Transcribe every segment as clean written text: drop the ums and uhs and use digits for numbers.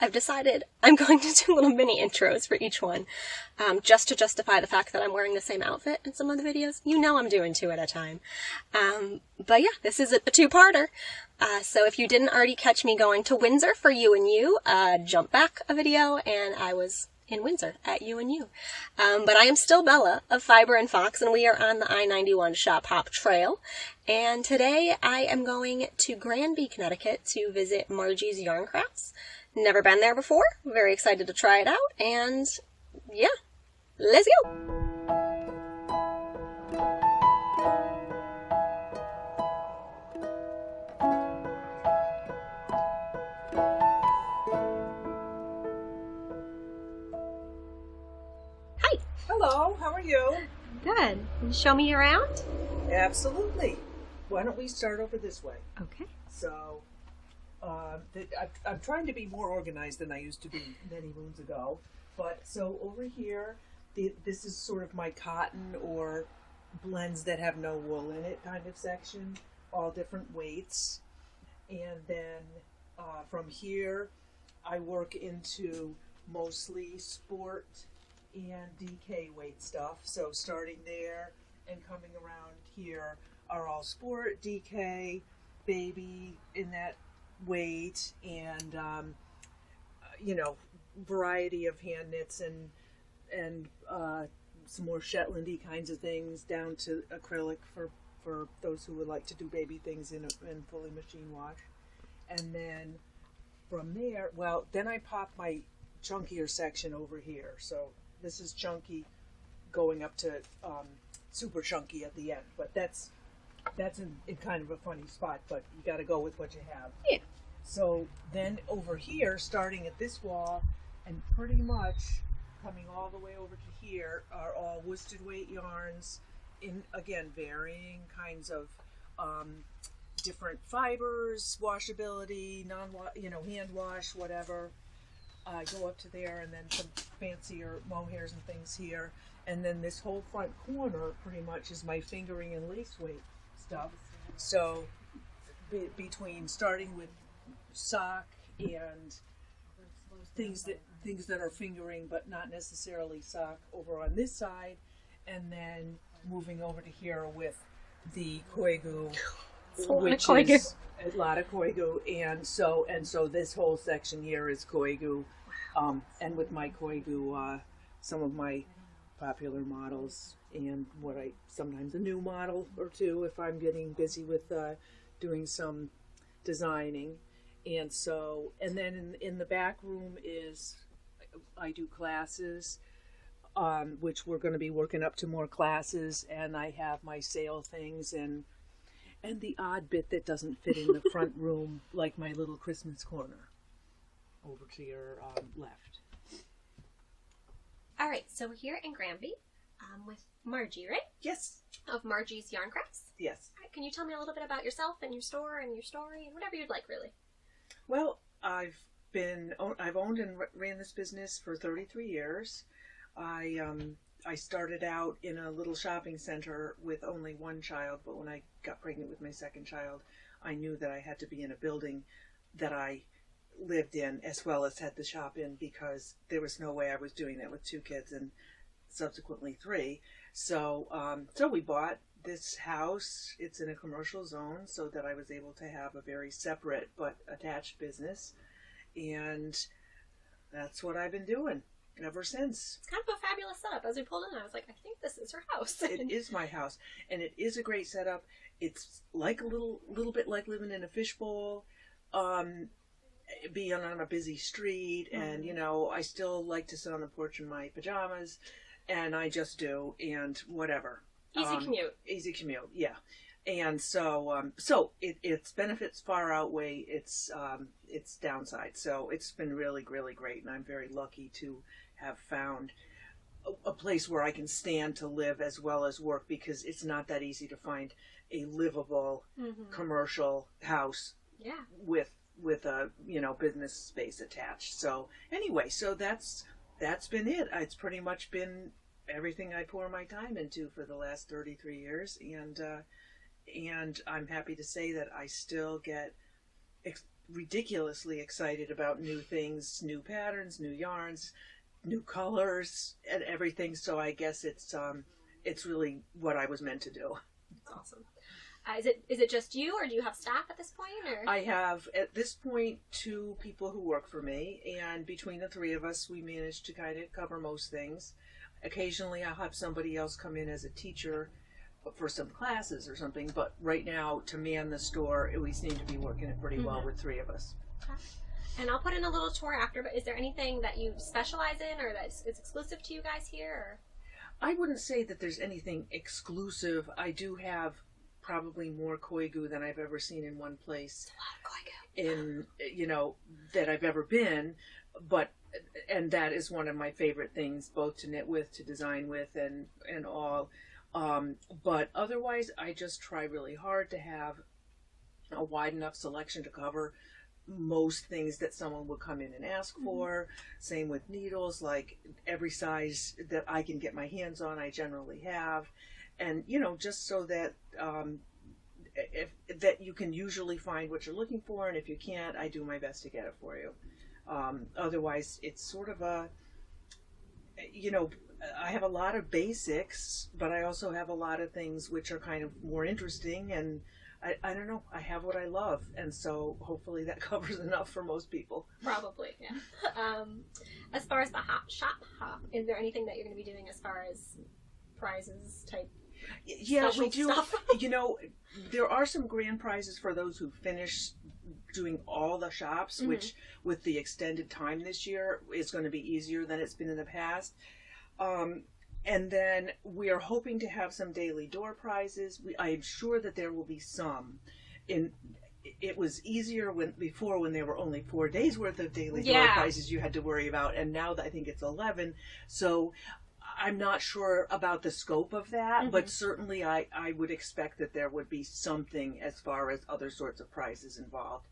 I've decided I'm going to do little mini intros for each one, just to justify the fact that I'm wearing the same outfit in some of the videos. You know I'm doing 2 at a time. But yeah, this is a two-parter. So if you didn't already catch me going to Windsor for You and You, jump back a video, and I was in Windsor at You and You. But I am still Bella of Fiber and Fox, and we are on the I-91 Shop Hop Trail. And today I am going to Granby, Connecticut to visit Marji's Yarncrafts. Never been there before. Very excited to try it out. And yeah, let's go. Hi. Hello, how are you? Good. Can you show me around? Absolutely. Why don't we start over this way? Okay. So, I'm trying to be more organized than I used to be many moons ago. But so over here, this is sort of my cotton or blends that have no wool in it kind of section, all different weights. And then from here, I work into mostly sport and DK weight stuff. So starting there and coming around here are all sport, DK, baby in that weight, and variety of hand knits and some more Shetlandy kinds of things, down to acrylic for those who would like to do baby things in fully machine wash. And then from there, then I pop my chunkier section over here. So this is chunky going up to super chunky at the end, but that's in kind of a funny spot, but you got to go with what you have. Yeah. So then over here, starting at this wall and pretty much coming all the way over to here, are all worsted weight yarns in, again, varying kinds of different fibers, washability, hand wash, whatever. I go up to there, and then some fancier mohairs and things here. And then this whole front corner pretty much is my fingering and lace weight stuff. So between starting with sock and things that are fingering but not necessarily sock over on this side, and then moving over to here with the koigu, which is a lot of koigu, and so this whole section here is koigu, and with my koigu, some of my popular models, and sometimes a new model or two if I'm getting busy with doing some designing. And then in the back room is, I do classes, which we're going to be working up to more classes, and I have my sale things and the odd bit that doesn't fit in the front room, like my little Christmas corner over to your left. All right, so we're here in Granby with Marji, right? Yes. Of Marji's Yarncrafts? Yes. All right, can you tell me a little bit about yourself and your store and your story and whatever you'd like, really? Well, I've owned and ran this business for 33 years. I started out in a little shopping center with only one child, but when I got pregnant with my second child, I knew that I had to be in a building that I lived in as well as had the shop in, because there was no way I was doing that with 2 kids and subsequently 3. So we bought this house. It's in a commercial zone, so that I was able to have a very separate but attached business, and that's what I've been doing ever since. It's kind of a fabulous setup. As we pulled in, I was like, I think this is her house. It is my house, and it is a great setup. It's like a little bit like living in a fishbowl, being on a busy street, and I still like to sit on the porch in my pajamas, and I just do, and whatever. Easy commute, yeah. And so its benefits far outweigh its downside. So it's been really, really great, and I'm very lucky to have found a place where I can stand to live as well as work, because it's not that easy to find a livable commercial house with a business space attached. So anyway, so that's been it. It's pretty much been everything I pour my time into for the last 33 years, and I'm happy to say that I still get ridiculously excited about new things, new patterns, new yarns, new colors, and everything. So I guess it's really what I was meant to do. That's awesome. Is it just you, or do you have staff at this point? Or I have at this point 2 people who work for me, and between the 3 of us, we manage to kind of cover most things. Occasionally, I'll have somebody else come in as a teacher for some classes or something, but right now, to man the store, we seem to be working it pretty well with 3 of us. Okay. And I'll put in a little tour after, but is there anything that you specialize in or that is exclusive to you guys here? Or? I wouldn't say that there's anything exclusive. I do have probably more koigu than I've ever seen in one place. It's a lot of koigu. That I've ever been, and that is one of my favorite things, both to knit with, to design with, and all. But otherwise, I just try really hard to have a wide enough selection to cover most things that someone would come in and ask for. Same with needles, like every size that I can get my hands on, I generally have. And, just so that that you can usually find what you're looking for, and if you can't, I do my best to get it for you. Otherwise, it's sort of I have a lot of basics, but I also have a lot of things which are kind of more interesting, and I don't know, I have what I love, and so hopefully that covers enough for most people. Probably, yeah. As far as the shop hop, is there anything that you're going to be doing as far as prizes type? Yeah, we do. Stuff? There are some grand prizes for those who finish doing all the shops, which with the extended time this year is going to be easier than it's been in the past. And then we are hoping to have some daily door prizes. I am sure that there will be some. It was easier before when there were only 4 days worth of daily door prizes you had to worry about, and now I think it's 11. So I'm not sure about the scope of that, but certainly I would expect that there would be something as far as other sorts of prizes involved.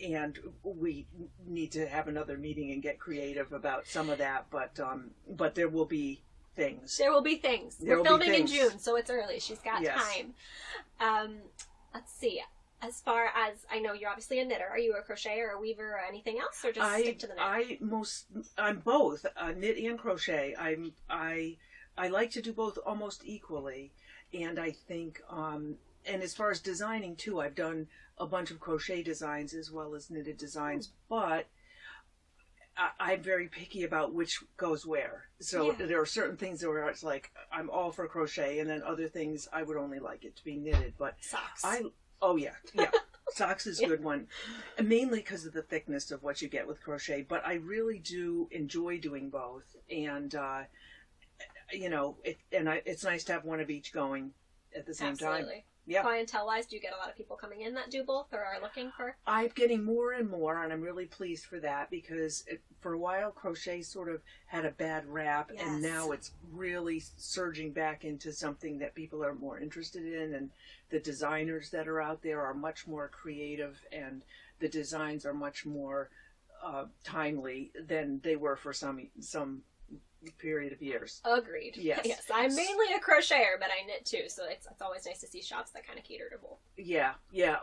And we need to have another meeting and get creative about some of that, but there will be things. There will be things. We're filming in June, so it's early. She's got time. Let's see. As far as I know, you're obviously a knitter. Are you a crocheter or a weaver or anything else, or just stick to the knit? I'm both knit and crochet. I like to do both almost equally, and I think and as far as designing too, I've done a bunch of crochet designs as well as knitted designs, but I'm very picky about which goes where. So there are certain things where it's like I'm all for crochet, and then other things I would only like it to be knitted. But socks. Socks is a good one, mainly because of the thickness of what you get with crochet. But I really do enjoy doing both, and it's nice to have one of each going at the same time. Yeah. Clientele-wise, do you get a lot of people coming in that do both or are looking for? I'm getting more and more, and I'm really pleased for that because for a while crochet sort of had a bad rap, and now it's really surging back into something that people are more interested in, and the designers that are out there are much more creative, and the designs are much more timely than they were for some period of years. Agreed. Yes. I'm mainly a crocheter, but I knit too, so it's always nice to see shops that kind of cater to both. Yeah.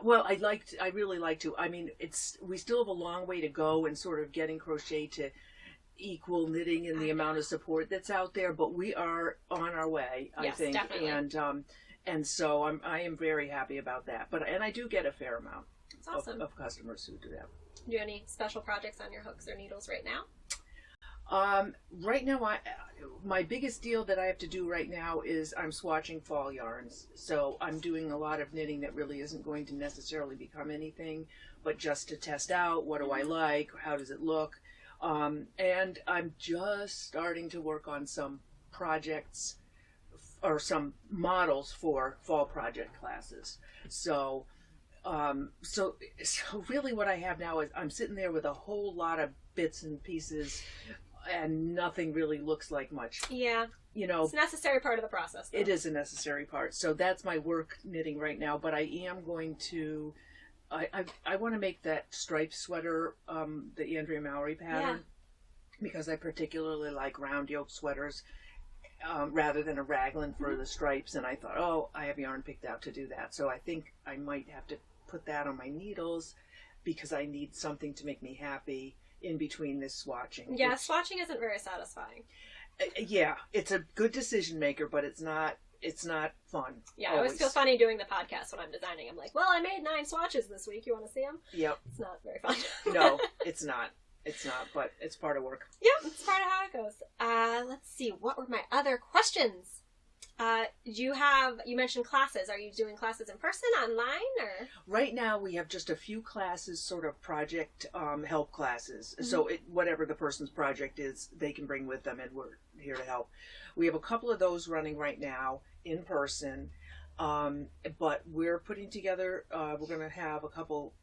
Well, I really like to. I mean, we still have a long way to go in sort of getting crochet to equal knitting and the amount of support that's out there, but we are on our way, I think. Definitely. And so I am very happy about that. And I do get a fair amount of customers who do that. Do you have any special projects on your hooks or needles right now? Right now, my biggest deal that I have to do right now is I'm swatching fall yarns. So I'm doing a lot of knitting that really isn't going to necessarily become anything, but just to test out, what do I like, how does it look, and I'm just starting to work on some projects or some models for fall project classes. So really what I have now is I'm sitting there with a whole lot of bits and pieces, and nothing really looks like much. Yeah. It's a necessary part of the process, though. It is a necessary part. So that's my work knitting right now, but I am going to, I want to make that striped sweater, the Andrea Mowry pattern, because I particularly like round yoke sweaters, rather than a raglan for the stripes, and I thought, I have yarn picked out to do that. So I think I might have to put that on my needles. because I need something to make me happy in between this swatching. Yeah, swatching isn't very satisfying. Yeah, it's a good decision maker, but it's not fun. Yeah, I always feel funny doing the podcast when I'm designing. I'm like, well, I made 9 swatches this week. You want to see them? Yep. It's not very fun. No, it's not. It's not, but it's part of work. Yep, it's part of how it goes. Let's see, what were my other questions? You mentioned classes. Are you doing classes in person, online, or? Right now we have just a few classes, sort of project help classes. Mm-hmm. So whatever the person's project is, they can bring with them, and we're here to help. We have a couple of those running right now in person, but we're putting together, we're going to have a couple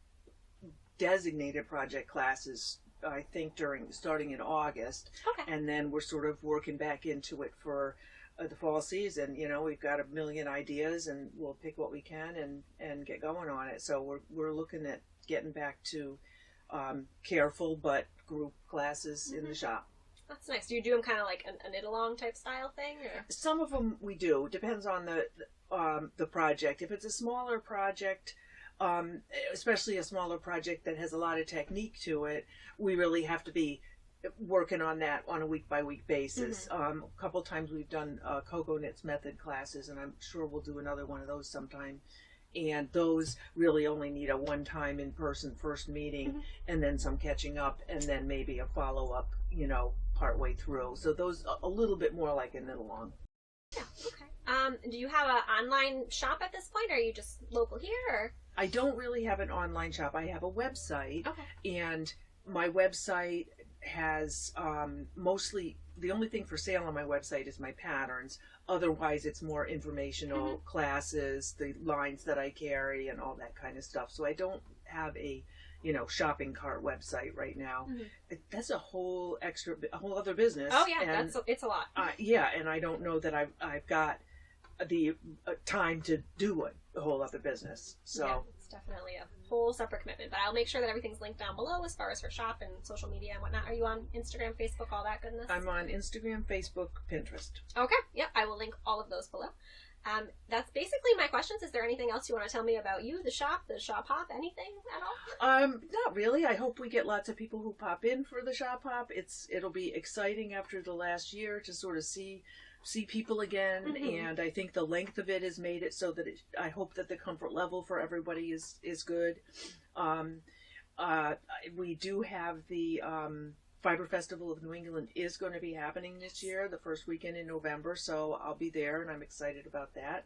designated project classes, I think starting in August. Okay. And then we're sort of working back into it for the fall season. We've got a million ideas, and we'll pick what we can and get going on it. So we're looking at getting back to careful but group classes in the shop. That's nice. Do you do them kind of like a knit-along type style thing? Or? Some of them we do. Depends on the project. If it's a smaller project, especially a smaller project that has a lot of technique to it, we really have to be working on that on a week-by-week basis. Mm-hmm. A couple times we've done Cocoa Knits method classes, and I'm sure we'll do another one of those sometime. And those really only need a one-time in-person first meeting, and then some catching up, and then maybe a follow-up, partway through. So those a little bit more like a knit-along. Yeah, okay. Do you have an online shop at this point, or are you just local here? Or? I don't really have an online shop. I have a website, okay. And my website has mostly, the only thing for sale on my website is my patterns. Otherwise, it's more informational classes, the lines that I carry, and all that kind of stuff. So I don't have a shopping cart website right now. That's a whole other business. Oh yeah, it's a lot. Yeah, and I don't know that I've got the time to do a whole other business. So yeah, it's definitely a whole separate commitment. But I'll make sure that everything's linked down below as far as for shop and social media and whatnot. Are you on Instagram, Facebook, all that goodness? I'm on Instagram, Facebook, Pinterest. Okay, yep, I will link all of those below. That's basically my questions. Is there anything else you want to tell me about you, the shop hop, anything at all? Not really. I hope we get lots of people who pop in for the shop hop. It'll be exciting after the last year to sort of see people again, and I think the length of it has made it so that I hope that the comfort level for everybody is good. We do have the Fiber Festival of New England is going to be happening this year, the first weekend in November, so I'll be there, and I'm excited about that.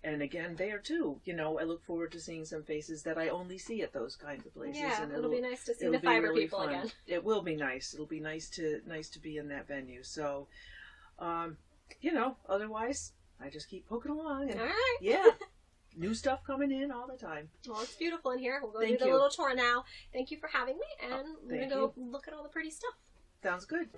And again, there too, I look forward to seeing some faces that I only see at those kinds of places. Yeah, and it'll be nice to see the fiber really people fun. Again. It will be nice. It'll be nice to be in that venue. So, otherwise, I just keep poking along. And, all right. Yeah. New stuff coming in all the time. Well, it's beautiful in here. We'll go do the little tour now. Thank you for having me, and we're going to go look at all the pretty stuff. Sounds good.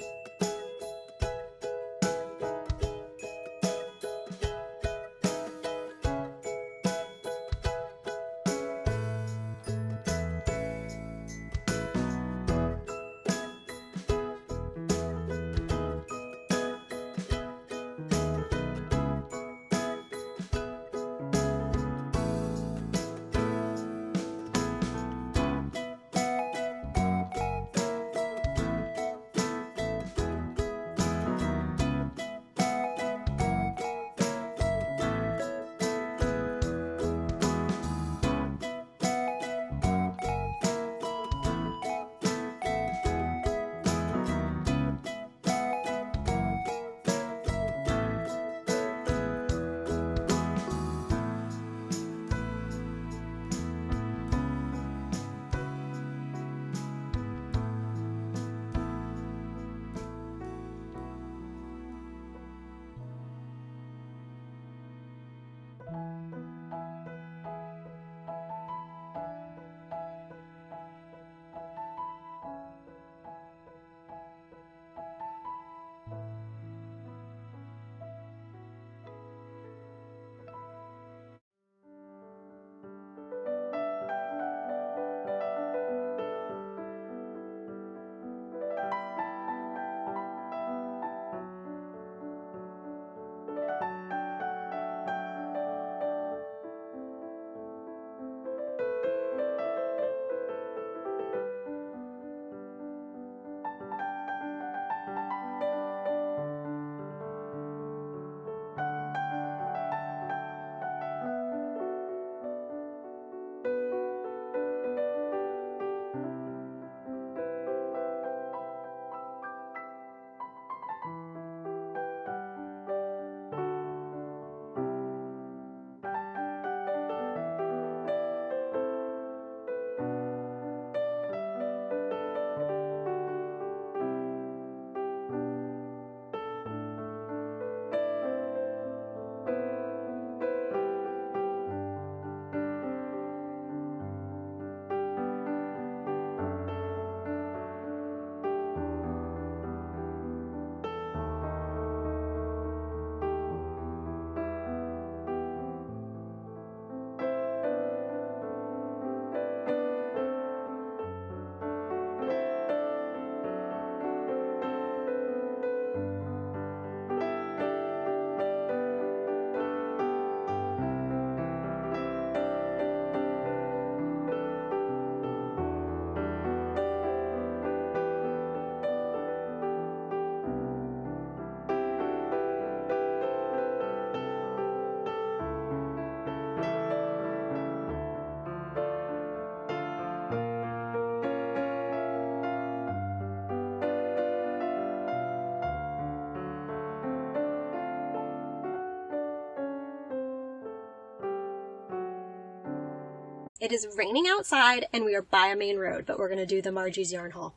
It is raining outside and we are by a main road, but we're going to do the Marji's yarn haul.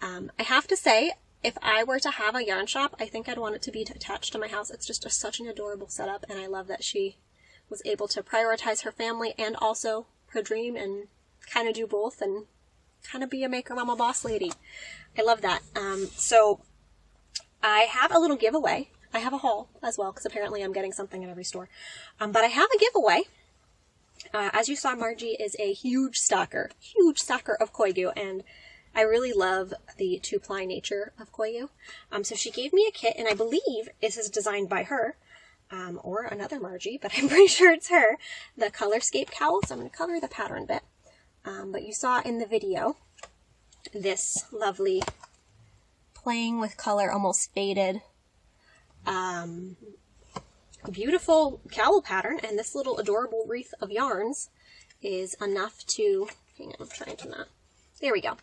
I have to say, if I were to have a yarn shop, I think I'd want it to be attached to my house. It's just such an adorable setup, and I love that she was able to prioritize her family and also her dream and kind of do both and kind of be a maker mama boss lady. I love that. So I have a little giveaway. I have a haul as well, because apparently I'm getting something at every store. But I have a giveaway. As you saw, Marji is a huge stacker of koigu, and I really love the two-ply nature of koigu. So she gave me a kit, and I believe this is designed by her, or another Marji, but I'm pretty sure it's her, the Colorscape cowl. So I'm going to color the pattern bit. But you saw in the video this lovely playing with color, almost faded, beautiful cowl pattern, and this little adorable wreath of yarns is enough to, hang on, I'm trying to not, there we go,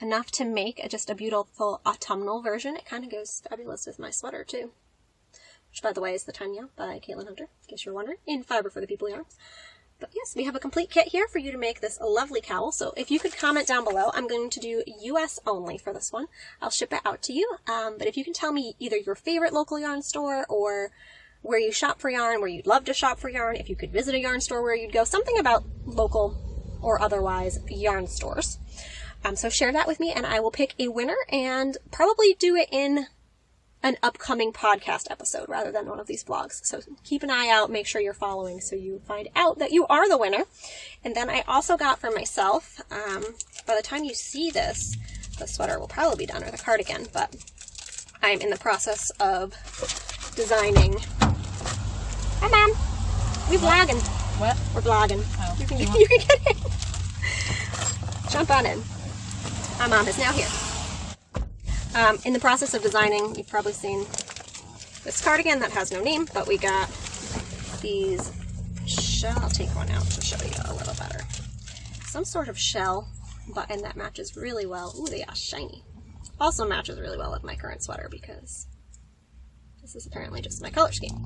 enough to make just a beautiful autumnal version. It kind of goes fabulous with my sweater too, which by the way is the Tanya by Caitlin Hunter, in case you're wondering, in Fiber for the People yarns. But yes, we have a complete kit here for you to make this lovely cowl. So if you could comment down below, I'm going to do US only for this one. I'll ship it out to you. But if you can tell me either your favorite local yarn store or where you shop for yarn, where you'd love to shop for yarn, if you could visit a yarn store where you'd go, something about local or otherwise yarn stores. So share that with me and I will pick a winner and probably do it in an upcoming podcast episode rather than one of these vlogs. So keep an eye out, make sure you're following so you find out that you are the winner. And then I also got for myself, by the time you see this, the sweater will probably be done, or the cardigan, but I'm in the process of designing. Hi Mom! We vlogging. What? We're vlogging. Oh, you can get in. Jump on in. My mom is now here. In the process of designing, you've probably seen this cardigan that has no name, but we got these shell, I'll take one out to show you a little better. Some sort of shell button that matches really well. Ooh, they are shiny. Also matches really well with my current sweater because this is apparently just my color scheme.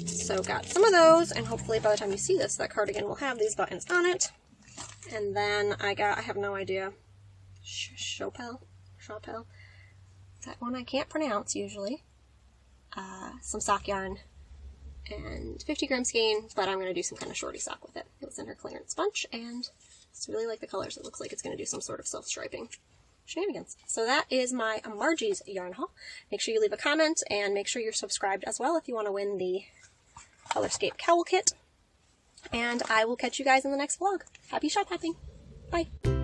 So got some of those, and hopefully by the time you see this, that cardigan will have these buttons on it. And then I have no idea, Chopel, that one I can't pronounce usually, some sock yarn, and 50 gram skein, but I'm going to do some kind of shorty sock with it. It was in her clearance bunch, and I just really like the colors. It looks like it's going to do some sort of self-striping shenanigans. So that is my Marji's yarn haul. Make sure you leave a comment, and make sure you're subscribed as well if you want to win the Colorscape cowl kit. And I will catch you guys in the next vlog. Happy shop hopping! Bye!